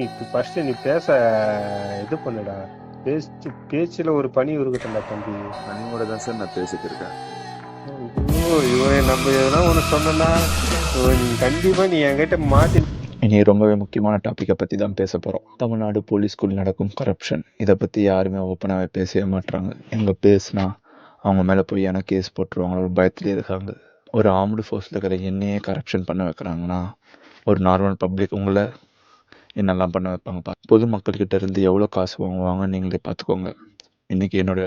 நீ ஃபர்ஸ்ட் நீ பேச இது பண்ணுடா. பேச்சுல ஒரு பணி இருக்கட்டும்டா தம்பி. பணியோட தான் சார் நான் பேசிட்டு இருக்கேன். ஐயோ இவன் நம்ம எதனா ஒன்று சொன்னா கண்டிப்பா நீ என்கிட்ட மாட்டி. இனி ரொம்பவே முக்கியமான டாப்பிக்கை பற்றி தான் பேச போகிறோம். தமிழ்நாடு போலீஸ்குள் நடக்கும் கரப்ஷன். இதை பற்றி யாருமே ஓப்பனாகவே பேசவே மாட்றாங்க. எங்கே பேசுனா அவங்க மேலே போய் ஏன்னா கேஸ் போட்டுருவாங்களோ பயத்துலேயே இருக்காங்க. ஒரு ஆர்ம்டு ஃபோர்ஸில் இருக்கிற என்னையே கரப்ஷன் பண்ண வைக்கிறாங்கன்னா ஒரு நார்மல் பப்ளிக் உங்களை என்னெல்லாம் பண்ண வைப்பாங்க. பொதுமக்கள்கிட்ட இருந்து எவ்வளோ காசு வாங்குவாங்க நீங்களே பார்த்துக்கோங்க. இன்றைக்கி என்னோட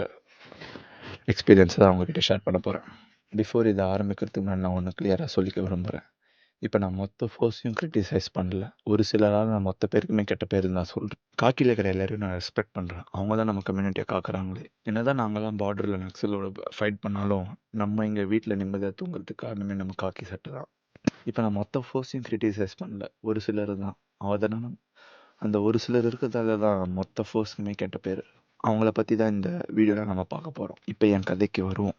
எக்ஸ்பீரியன்ஸை தான் அவங்கக்கிட்ட ஷேர் பண்ண போகிறேன். பிஃபோர் இதை ஆரம்பிக்கிறதுக்கு முன்னாடி நான் ஒன்று கிளியராக சொல்லிக்க விரும்புகிறேன். இப்போ நான் மொத்த ஃபோர்ஸையும் கிரிட்டிசைஸ் பண்ணல. ஒரு சிலரால் நான் மொத்த பேருக்குமே கெட்ட பேருன்னு தான் சொல்கிறேன். காக்கியில் இருக்கிற எல்லாரையும் நான் ரெஸ்பெக்ட் பண்ணுறேன். அவங்க தான் நம்ம கம்யூனிட்டியை காக்குறாங்களே. என்ன தான் நாங்களாம் பார்டரில் நக்சலோட ஃபைட் பண்ணாலும் நம்ம இங்கே வீட்டில் நிம்மதியாக தூங்குறதுக்கு காரணமே நம்ம காக்கி சட்டை தான். இப்போ நான் மொத்த ஃபோர்ஸையும் கிரிட்டிசைஸ் பண்ணல. ஒரு சிலர் தான் அவதான அந்த ஒரு சிலர் இருக்கிறதால தான் மொத்த ஃபோர்ஸுக்குமே கெட்ட பேர். அவங்கள பற்றி தான் இந்த வீடியோவில் நம்ம பார்க்க போகிறோம். இப்போ என் கதைக்கு வருவோம்.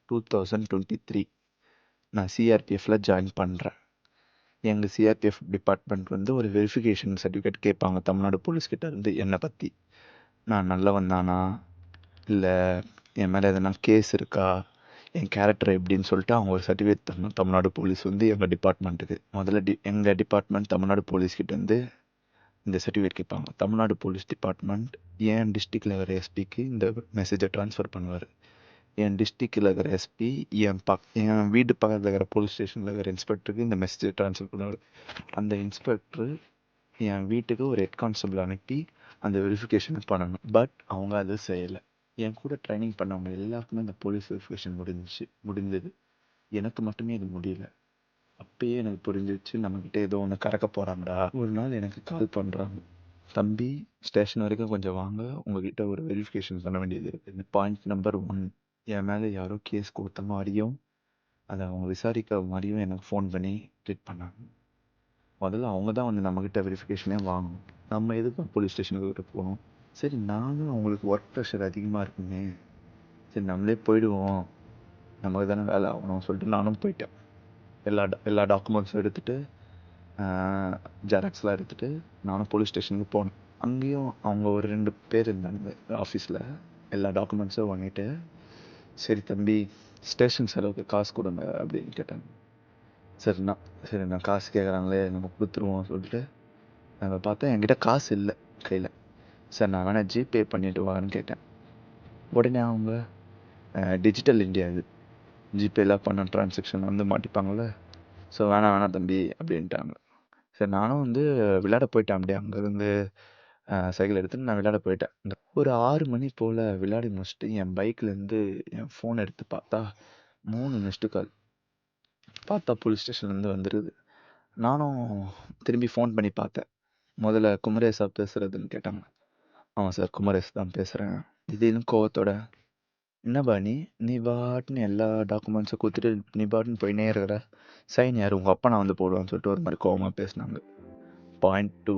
2023 நான் சிஆர்பிஎஃப்பில் ஜாயின் பண்ணுறேன். எங்கள் சிஆர்பிஎஃப் டிபார்ட்மெண்ட் வந்து ஒரு வெரிஃபிகேஷன் சர்டிஃபிகேட் கேட்பாங்க தமிழ்நாடு போலீஸ்கிட்ட இருந்து என்னை பற்றி. நான் நல்லவன் தானா, இல்லை என் மேலே எதனா கேஸ் இருக்கா, என் கேரக்டர் எப்படின்னு சொல்லிட்டு அவங்க ஒரு சர்டிஃபிகேட் தரணும். தமிழ்நாடு போலீஸ் வந்து எங்கள் டிபார்ட்மெண்ட்டுக்கு முதல்ல எங்கள் டிபார்ட்மெண்ட் தமிழ்நாடு போலீஸ்கிட்டேருந்து இந்த சர்டிஃபிகேட் கேட்பாங்க. தமிழ்நாடு போலீஸ் டிபார்ட்மெண்ட் என் டிஸ்ட்ரிக்டில் இருக்கிற எஸ்பிக்கு இந்த மெசேஜை ட்ரான்ஸ்ஃபர் பண்ணுவார். என் டிஸ்ட்ரிக்டில் இருக்கிற எஸ்பி என் வீட்டு பக்கத்தில் இருக்கிற போலீஸ் ஸ்டேஷனில் இருக்கிற இன்ஸ்பெக்டருக்கு இந்த மெசேஜை ட்ரான்ஸ்ஃபர் பண்ணுவார். அந்த இன்ஸ்பெக்டர் என் வீட்டுக்கு ஒரு ஹெட் கான்ஸ்டபிள் அனுப்பி அந்த வெரிஃபிகேஷன் பண்ணணும். பட் அவங்க அதை செய்யலை. என் கூட ட்ரைனிங் பண்ணவங்க எல்லாருக்குமே அந்த போலீஸ் வெரிஃபிகேஷன் முடிந்தது. எனக்கு மட்டுமே இது முடியல. அப்பயே எனக்கு புரிஞ்சிச்சு நம்மக்கிட்ட ஏதோ ஒன்று கறக்க போகிறாங்கடா. ஒரு நாள் எனக்கு கால் பண்ணுறாங்க, தம்பி ஸ்டேஷன் வரைக்கும் கொஞ்சம் வாங்க, உங்ககிட்ட ஒரு வெரிஃபிகேஷன் பண்ண வேண்டியது இருக்குது. பாயிண்ட் நம்பர் 1, என் மேலே யாரோ கேஸ் கொடுத்த மாதிரியும் அதை அவங்க விசாரிக்கிற மாதிரியும் எனக்கு ஃபோன் பண்ணி ட்ரீட் பண்ணாங்க. முதல்ல அவங்க தான் வந்து நம்மக்கிட்ட வெரிஃபிகேஷனே வாங்கணும். நம்ம எதுக்கு போலீஸ் ஸ்டேஷனுக்கு போகணும்? சரி, நானும் அவங்களுக்கு ஒர்க் ப்ரெஷர் அதிகமாக இருக்குங்க, சரி நம்மளே போயிடுவோம், நமக்கு தானே வேலை ஆகணும் சொல்லிட்டு நானும் போயிட்டேன். எல்லா டாக்குமெண்ட்ஸும் எடுத்துகிட்டு ஜெராக்ஸ்லாம் எடுத்துகிட்டு நானும் போலீஸ் ஸ்டேஷனுக்கு போனேன். அங்கேயும் அவங்க ஒரு 2 பேர் இருந்தாங்க ஆஃபீஸில். எல்லா டாக்குமெண்ட்ஸும் வாங்கிட்டு, சரி தம்பி ஸ்டேஷன் செலவுக்கு காசு கொடுங்க அப்படின்னு கேட்டாங்க. சரி நான் காசு கேட்குறாங்களே நம்ம கொடுத்துருவோம் சொல்லிட்டு நாங்கள் பார்த்தா என்கிட்ட காசு இல்லை கையில். சார் நான் வேணால் ஜிபே பண்ணிவிட்டு வான்னு கேட்டேன். உடனே அவங்க டிஜிட்டல் இந்தியா இது, ஜிபேலாம் பண்ண ட்ரான்சாக்ஷன் வந்து மாட்டிப்பாங்கள, ஸோ வேணாம் தம்பி அப்படின்ட்டாங்க. சரி நானும் வந்து விளையாட போயிட்டேன். அப்படியே அங்கேருந்து சைக்கிள் எடுத்துகிட்டு நான் விளையாட போயிட்டேன். ஒரு 6 மணி போல் விளையாடி முடிச்சுட்டு என் பைக்லேருந்து என் ஃபோன் எடுத்து பார்த்தா 3 மிஸ்டு கால். பார்த்தா போலீஸ் ஸ்டேஷன்லேருந்து வந்துடுது. நானும் திரும்பி ஃபோன் பண்ணி பார்த்தேன். முதல்ல குமரேசா பேசுகிறதுன்னு கேட்டாங்க. ஆமாம் சார், குமரேஸ் தான் பேசுகிறேன். திடீர்னு கோவத்தோட, என்னப்பா நீ பாட்டுன்னு எல்லா டாக்குமெண்ட்ஸும் கொடுத்துட்டு நீ பாட்டுன்னு போயினே இருக்கிற, சைன் யார் உங்கள் அப்பா நான் வந்து போடுவான்னு சொல்லிட்டு ஒரு மாதிரி கோவமாக பேசினாங்க. பாயிண்ட் 2,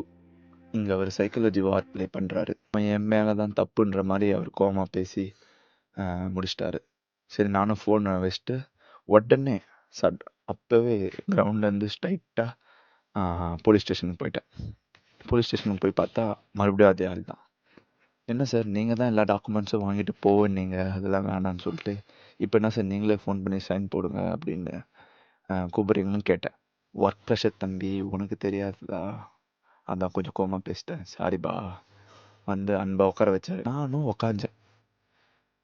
இங்கே அவர் சைக்காலஜி வார் ப்ளே பண்ணுறாரு. என் மேலே தான் தப்புன்ற மாதிரி அவர் கோவமாக பேசி முடிச்சிட்டாரு. சரி நானும் ஃபோனை வச்சுட்டு உடனே அப்போவே கிரவுண்ட்லேருந்து ஸ்ட்ரைட்டாக போலீஸ் ஸ்டேஷனுக்கு போயிட்டேன். போலீஸ் ஸ்டேஷனுக்கு போய் பார்த்தா மறுபடியும் அதே ஆள் தான். என்ன சார் நீங்கள் தான் எல்லா டாக்குமெண்ட்ஸும் வாங்கிட்டு போவீங்க, அதெல்லாம் வேணான்னு சொல்லிட்டு இப்போ என்ன சார் நீங்களே ஃபோன் பண்ணி சைன் போடுங்க அப்படின்னு கூப்பிட்றீங்கன்னு கேட்டேன். ஒர்க் ப்ரெஷர் தம்பி, உனக்கு தெரியாதுதா, அதான் கொஞ்சம் கோவமாக பேசிட்டேன், சாரிபா வந்து அன்பாக உட்கார வச்சார். நானும் உக்காஞ்சேன்.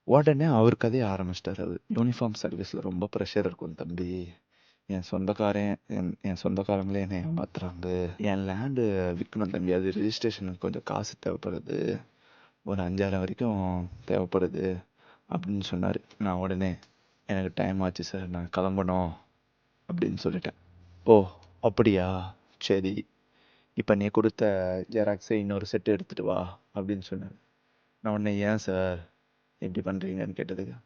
உடனே அவர் கதையை ஆரம்பிச்சிட்டார். அவர் யூனிஃபார்ம் சர்வீஸில் ரொம்ப ப்ரெஷர் இருக்கும் தம்பி, என் சொந்தக்காரங்களே என்னை ஏமாத்துறாங்க, என் லேண்டு விற்கணும் தம்பி, அது ரிஜிஸ்ட்ரேஷனுக்கு கொஞ்சம் காசு தேவைப்படுது, ஒரு 5,000 வரைக்கும் தேவைப்படுது அப்படின்னு சொன்னார். நான் உடனே எனக்கு டைம் ஆச்சு சார், நான் கிளம்பணும் அப்படின்னு சொல்லிட்டேன். ஓ அப்படியா, சரி இப்போ நீ கொடுத்த ஜெராக்ஸை இன்னொரு செட்டு எடுத்துகிட்டு வா அப்படின்னு சொன்னார். நான் உடனே ஏன் சார் எப்படி பண்ணுறீங்கன்னு கேட்டதுக்கு,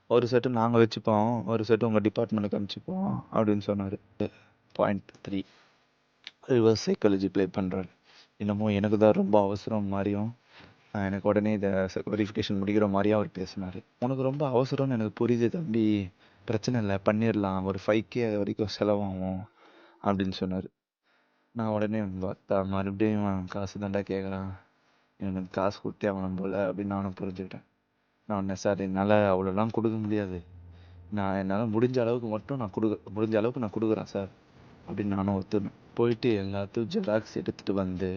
ஒரு செட்டு நாங்கள் வச்சுப்போம், ஒரு செட்டு உங்கள் டிபார்ட்மெண்ட்டுக்கு அனுப்பிச்சிப்போம் அப்படின்னு சொன்னார். பாயிண்ட் 3, ரிவர்ஸ் சைக்காலஜி ப்ளே பண்ணுறாரு. இன்னமும் எனக்கு தான் ரொம்ப அவசரம் மாதிரியும் எனக்கு உடனே இதை வெரிஃபிகேஷன் முடிக்கிற மாதிரியும் அவர் பேசினார். உனக்கு ரொம்ப அவசரம்னு எனக்கு புரியுது தம்பி, பிரச்சனை இல்லை பண்ணிடலாம், ஒரு 5K வரைக்கும் செலவாகும் அப்படின்னு சொன்னார். நான் உடனே பார்த்தா மறுபடியும் அவன் காசு தாண்டா கேட்குறான், எனக்கு காசு கொடுத்தே அவன் போல அப்படின்னு நானும் புரிஞ்சுக்கிட்டேன். நான் உடனே சார் என்னால் அவ்வளோலாம் கொடுக்க முடியாது, என்னால் முடிஞ்ச அளவுக்கு மட்டும் முடிஞ்ச அளவுக்கு நான் கொடுக்குறேன் சார் அப்படின்னு நானும் ஒத்துருந்தேன். போயிட்டு எல்லாத்தையும் ஜெராக்ஸ் எடுத்துகிட்டு வந்து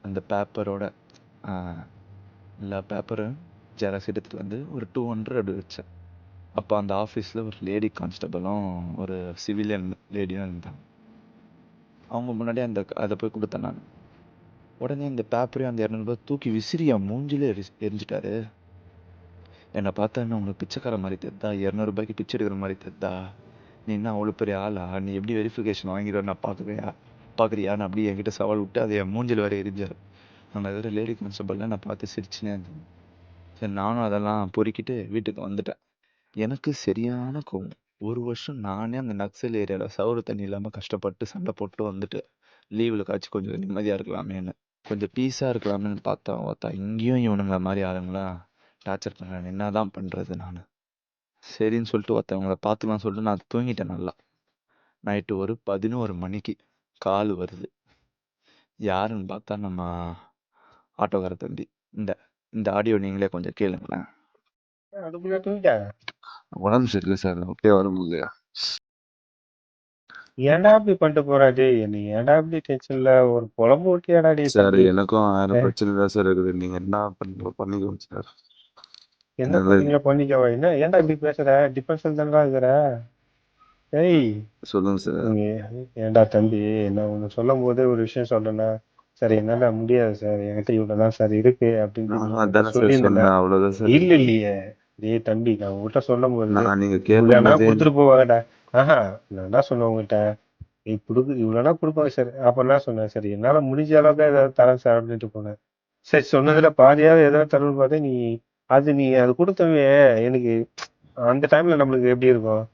அந்த பேப்பரோட எல்லா பேப்பரும் ஜெராக்ஸ் எடுத்துகிட்டு வந்து ஒரு 200 அப்படி வச்சேன். அப்போ அந்த ஆஃபீஸில் ஒரு லேடி கான்ஸ்டபிளும் ஒரு சிவிலியன் லேடியும் இருந்தாங்க. அவங்க முன்னாடி அதை போய் கொடுத்தேன் நான். உடனே இந்த பேப்பரையும் அந்த 200 ரூபாய் தூக்கி விசிறி என் மூஞ்சிலே எரிஞ்சிட்டாரு. என்னை பார்த்தா என்ன உங்களுக்கு பிச்சைக்கார மாதிரி தெரிதா, 200 ரூபாய்க்கு பிச்சை எடுக்கிற மாதிரி தெரிதா, நீ என்ன அவ்வளோ பெரிய ஆளா, நீ எப்படி வெரிஃபிகேஷன் வாங்கிடுவேன் நான் பார்க்குறியான்னு அப்படியே என்கிட்ட சவால் விட்டு அதை என் மூஞ்சில் வேறு எரிஞ்சார். அந்த இதில் லேடி கான்ஸ்டபிளில் நான் பார்த்து சிரிச்சுனே இருந்தேன். சரி நானும் அதெல்லாம் பொறுக்கிட்டு வீட்டுக்கு வந்துட்டேன். எனக்கு சரியான கோவம். 1 வருஷம் நானே அந்த நக்சல் ஏரியாவில் சவுறு தண்ணி இல்லாமல் கஷ்டப்பட்டு சண்டை போட்டு வந்துட்டு லீவில் காய்ச்சி கொஞ்சம் நிம்மதியாக இருக்கலாமேன்னு, கொஞ்சம் பீஸாக இருக்கலாமேன்னு பார்த்தா இங்கேயும் இவனுங்களை மாதிரி ஆளுங்களா டார்ச்சர் பண்ணுறேன். என்ன தான் பண்ணுறது நான்? சரின்னு சொல்லிட்டு ஒருத்தவங்களை பார்த்துக்கலாம் சொல்லிட்டு நான் தூங்கிட்டேன் நல்லா. நைட்டு ஒரு 11 மணிக்கு கால் வருது. யாருன்னு பார்த்தா நம்ம ஆட்டோக்கார தம்பி. இந்த இந்த ஆடியோ நீங்களே கொஞ்சம் கேளுங்களேன். அதுக்குள்ள தூங்கிட்டா? உடம்பு சரியில்லை சார், அப்படியே வர முடியலையா ஏன்டா இப்படி பண்ணிட்டு போறா டேய்? நீ ஏன்டா இப்படி டென்ஷன்ல ஒரு குழம்பு ஊட்டியாடா டேய் சார்? தம்பி? எனக்கும் 1000 பிரச்சனை தான் சார் இருக்குது. நீங்க என்ன பண்ணிக்கோங்க சார். என்ன நல்லது. பண்ணீங்க பண்ணிக்கவா? என்ன ஏன்டா இப்படி பேசுற? டிப்ரெஷன் தானடா இருக்கிற? ஏய் சொல்லுங்க சார். ஏன்டா தம்பி, நான் ஒண்ணு சொல்லும் போதே ஒரு விஷயம் சொல்றேன்னா, சரி என்னால முடியாது சார், என்கிட்ட இவ்வளவுதான் சார் இருக்கு அப்படின்னு நானும் நீ அதானே சார் சொல்லியிருந்தேன்னா. சொன்னேன், அவ்வளவுதான் சார். இல்ல இல்லையே டேய் தம்பி, நான் உங்ககிட்ட சொல்லும் போது நீங்க இவ்வளவுனா கேட்கும் கொடுத்துட்டு போவாங்கடா. ஆஹா, நான் என்ன சொன்னேன் உங்ககிட்ட, நீ இவ்வளவுனா கொடுப்பாங்க சார். அப்ப என்ன சொன்னேன், சரி என்னால முடிஞ்ச அளவுக்கு ஏதாவது தரேன் சார் அப்படின்ட்டு போனேன். சரி சொன்னதுல பாதியாவது ஏதாவது தரணும்னு பார்த்தா நீ அது கொடுத்தவே எனக்கு அந்த டைம்ல நம்மளுக்கு எப்படி இருக்கும்?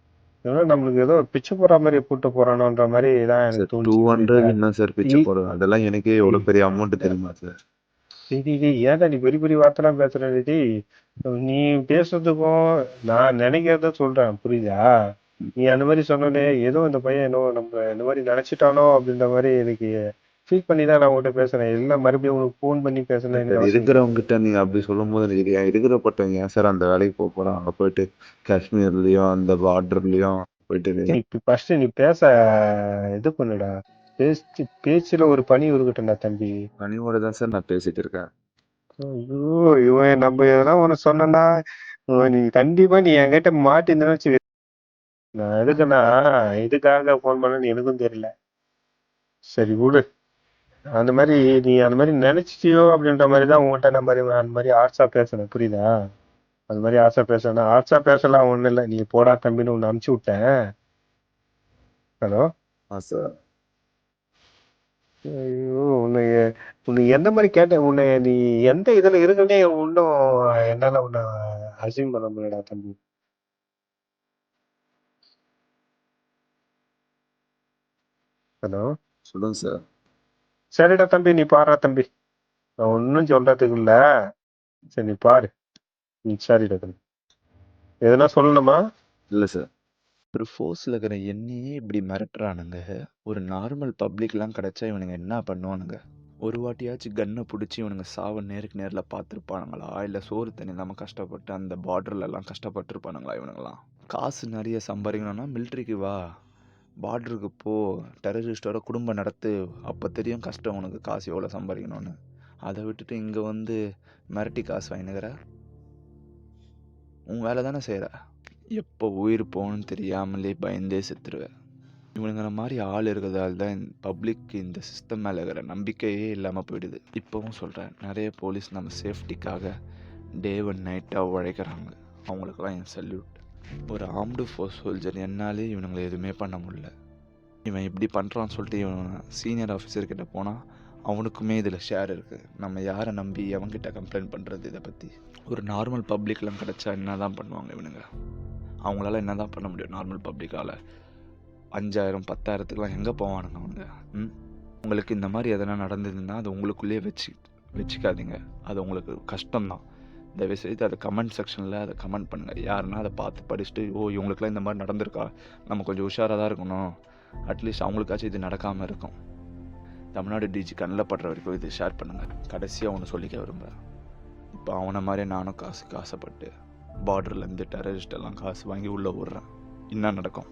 நம்மளுக்கு ஏதோ பிச்சு போற மாதிரி கூட்டு போறானோன்ற மாதிரி தான் எனக்கு தோணுச்சு. 200 என்ன சார் பிச்சை ஏய், போடுறது? அதெல்லாம் எனக்கே எவ்வளவு பெரிய அமௌண்ட் தெரியுமா சார்? ஏன்டா நீ பெரிய பெரிய வார்த்தைலாம் பேசுற டேய்? நீ பேசுறதுக்கும் நான் நினைக்கிறத சொல்றேன், புரியுதா? நீ அந்த மாதிரி சொன்னோன்னே ஏதோ இந்த பையன் ஏதோ நம்ம இந்த மாதிரி நினைச்சிட்டானோ அப்படின்ற மாதிரி எனக்கு ஃபீல் பண்ணி தான் நான் உங்ககிட்ட பேசுறேன். எல்லாம் மறுபடியும் உனக்கு ஃபோன் பண்ணி பேசுறேன். எனக்கு அவசியம் இல்லை. இருக்கிறவங்க கிட்ட நீங்க அப்படி சொல்லும் போது எனக்கு இருக்கிறப்பட்டவங்க ஏன் சார் அந்த வேலைக்கு போறான்? அங்க போயிட்டு காஷ்மீர்லயும் அந்த பார்டர்லயும் போயிட்டு இப்ப ஃபர்ஸ்ட் நீ பேச இது பண்ணுடா. பேச்சுல ஒரு பணி இருக்கட்டும்டா தம்பி. பணியோட தான் சார் நான் பேசிட்டு இருக்கேன். ஐயோ, இவன் நம்ம எதனா ஒண்ணு சொன்னா நீ கண்டிப்பா நீ என்கிட்ட மாட்டிருந்தேன்னு வச்சு, நான் எதுக்குன்னா இதுக்காக போன் பண்ணு எனக்கும் தெரியல. சரி விடு. அந்த மாதிரி நீ அந்த மாதிரி நினைச்சிட்டியோ அப்படின்ற மாதிரி தான் உங்கள்கிட்ட அந்த மாதிரி ஆர்ட்ஸா பேசுறேன், புரியுதா? அந்த மாதிரி ஆர்ட்ஸா பேசுறேன். ஆர்ட்ஸா பேசலாம் ஒண்ணும் இல்லை, நீ போடா தம்பின்னு ஒண்ணு அனுப்பிச்சு விட்டேன். ஹலோ. சார் ஐயோ, உன்னை எந்த மாதிரி கேட்டேன்? நீ எந்த இதுல இருக்குன்னே இன்னும் என்னால உன்னை அசியூம் பண்ண முடியலடா தம்பி. ஹலோ. சொல்லுங்க சார். சரிடா தம்பி, நீ பாருடா தம்பி, நான் ஒன்னும் சொல்றதுக்கு இல்ல. சரி நீ பாரு. சரிடா தம்பி, எதுனா சொல்லணுமா? இல்ல சார். ஒரு ஃபோர்ஸில் இருக்கிற என்னையே இப்படி மிரட்டுறானுங்க. ஒரு நார்மல் பப்ளிக்லாம் கிடச்சா இவனுங்க என்ன பண்ணுவானுங்க? ஒரு வாட்டியாச்சும் கன்னை பிடிச்சி இவனுங்க சாவை நேரில் பார்த்துருப்பானுங்களா? இல்லை சோறு தண்ணி இல்லாமல் கஷ்டப்பட்டு அந்த பார்டர்லலாம் கஷ்டப்பட்டுருப்பானுங்களா இவனுங்களாம்? காசு நிறைய சம்பாதிக்கணும்னா மிலிட்ரிக்கு வா, பார்டருக்கு போ, டெரரிஸ்டோட குடும்பம் நடத்து, அப்போ தெரியும் கஷ்டம் உனக்கு காசு எவ்வளோ சம்பாதிக்கணும்னு. அதை விட்டுட்டு இங்கே வந்து மிரட்டி காசு வாங்கினுக்கிற. உன் வேலை தானே செய்கிற. எப்போ உயிர் போகணும்னு தெரியாமலே பயந்தே செத்துருவேன். இவனுங்கிற மாதிரி ஆள் இருக்கிறதால தான் பப்ளிக் இந்த சிஸ்டம் மேலே இருக்கிற நம்பிக்கையே இல்லாமல் போயிடுது. இப்போவும் சொல்கிறேன், நிறைய போலீஸ் நம்ம சேஃப்டிக்காக டே அண்ட் நைட்டாக உழைக்கிறாங்க. அவங்களுக்கெல்லாம் என் சல்யூட். ஒரு ஆர்ம்டு ஃபோர்ஸ் சோல்ஜர் என்னாலே இவனுங்களை எதுவுமே பண்ண முடியல. இவன் இப்படி பண்ணுறான்னு சொல்லிட்டு இவன் சீனியர் ஆஃபீஸர்கிட்ட போனால் அவனுக்குமே இதில் ஷேர் இருக்குது. நம்ம யாரை நம்பி அவன்கிட்ட கம்ப்ளைண்ட் பண்ணுறது? இதை பற்றி ஒரு நார்மல் பப்ளிக்லாம் கிடச்சா என்ன தான் பண்ணுவாங்க இவனுங்க? அவங்களால என்ன தான் பண்ண முடியும்? நார்மல் பப்ளிக்கால் 5000 10,000த்துக்குலாம் எங்கே போவானுங்க அவங்க? உங்களுக்கு இந்த மாதிரி எதனா நடந்ததுன்னா அது உங்களுக்குள்ளேயே வச்சுக்காதீங்க. அது உங்களுக்கு கஷ்டம்தான். தயவுசெய்து அதை கமெண்ட் செக்ஷனில் அதை கமெண்ட் பண்ணுங்கள். யாருன்னா அதை பார்த்து படிச்சுட்டு, இவங்களுக்குலாம் இந்த மாதிரி நடந்திருக்கா, நம்ம கொஞ்சம் உஷாராக தான் இருக்கணும், அட்லீஸ்ட் அவங்களுக்காச்சும் இது நடக்காமல் இருக்கும். தமிழ்நாடு டிஜி கண்ணில் படுற வரைக்கும் இது ஷேர் பண்ணுங்க. கடைசியாக ஒன்று சொல்லிக்க விரும்புகிறேன். இப்போ அவனை மாதிரி நானும் காசுக்கு ஆசைப்பட்டு பார்டர்லேருந்து டெரரிஸ்ட் எல்லாம் காசு வாங்கி உள்ளே விட்றேன். என்ன நடக்கும்?